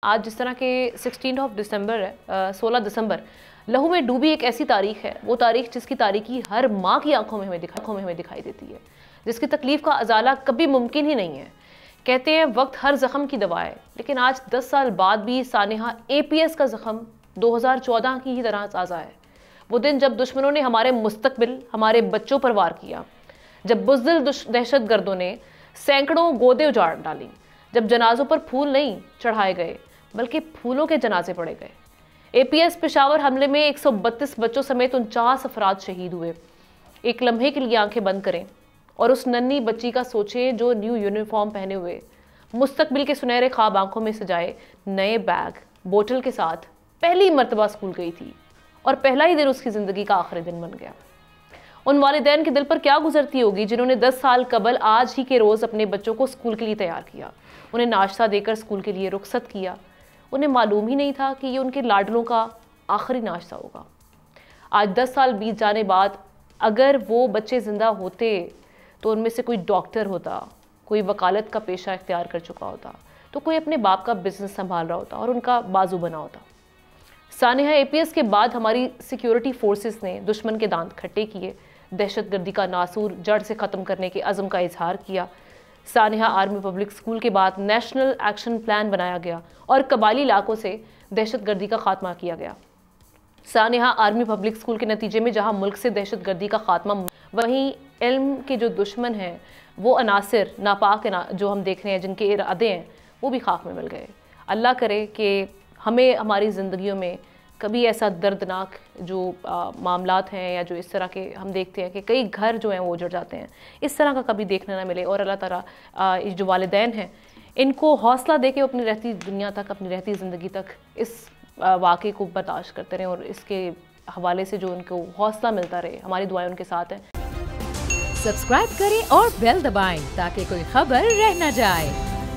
आज जिस तरह के 16 दिसंबर है, 16 दिसंबर लहू में डूबी एक ऐसी तारीख है, वो तारीख जिसकी तारीखी हर माँ की आंखों में हमें दिखाई देती है, जिसकी तकलीफ का अजाला कभी मुमकिन ही नहीं है। कहते हैं वक्त हर जख्म की दवा है, लेकिन आज 10 साल बाद भी सानिहा APS का जख्म 2014 की ही तरह ताज़ा है। वो दिन जब दुश्मनों ने हमारे मुस्तकबिल, हमारे बच्चों पर वार किया, जब बुज़दिल दहशतगर्दों ने सैकड़ों गोदे उजाड़ डाली, जब जनाजों पर फूल नहीं चढ़ाए गए बल्कि फूलों के जनाजे पड़े गए। APS पेशावर हमले में 132 बच्चों समेत 49 अफराद शहीद हुए। एक लम्हे के लिए आंखें बंद करें और उस नन्ही बच्ची का सोचें जो न्यू यूनिफॉर्म पहने हुए, मुस्तकबिल के सुनहरे ख्वाब आंखों में सजाए, नए बैग बोतल के साथ पहली मर्तबा स्कूल गई थी और पहला ही दिन उसकी ज़िंदगी का आखिरी दिन बन गया। उन वालिदैन के दिल पर क्या गुजरती होगी जिन्होंने 10 साल कबल आज ही के रोज़ अपने बच्चों को स्कूल के लिए तैयार किया, उन्हें नाश्ता देकर स्कूल के लिए रुखसत किया। उन्हें मालूम ही नहीं था कि ये उनके लाडलों का आखिरी नाश्ता होगा। आज 10 साल बीत जाने बाद अगर वो बच्चे ज़िंदा होते तो उनमें से कोई डॉक्टर होता, कोई वकालत का पेशा इख्तियार कर चुका होता, तो कोई अपने बाप का बिजनेस संभाल रहा होता और उनका बाजू बना होता। सानिहा APS के बाद हमारी सिक्योरिटी फोर्सेस ने दुश्मन के दांत खट्टे किए, दहशतगर्दी का नासूर जड़ से ख़त्म करने के अज़म का इजहार किया। सानिहा आर्मी पब्लिक स्कूल के बाद नेशनल एक्शन प्लान बनाया गया और कबायली इलाकों से दहशतगर्दी का खात्मा किया गया। सानिहा आर्मी पब्लिक स्कूल के नतीजे में जहां मुल्क से दहशतगर्दी का खात्मा, वहीं इल्म के जो दुश्मन हैं, वो अनासिर नापाक जो हम देख रहे हैं, जिनके इरादे हैं, वो भी खाक में मिल गए। अल्लाह करे कि हमें हमारी ज़िंदगियों में कभी ऐसा दर्दनाक जो मामलात हैं या जो इस तरह के हम देखते हैं कि कई घर जो हैं वो उजड़ जाते हैं, इस तरह का कभी देखने ना मिले। और अल्लाह ताला जो वालिदैन हैं इनको हौसला दे के अपनी रहती दुनिया तक, अपनी रहती ज़िंदगी तक इस वाक़े को बर्दाश्त करते रहें और इसके हवाले से जो उनको हौसला मिलता रहे। हमारी दुआएं उनके साथ हैं। सब्सक्राइब करें और बेल दबाएं ताकि कोई खबर रह न जाए।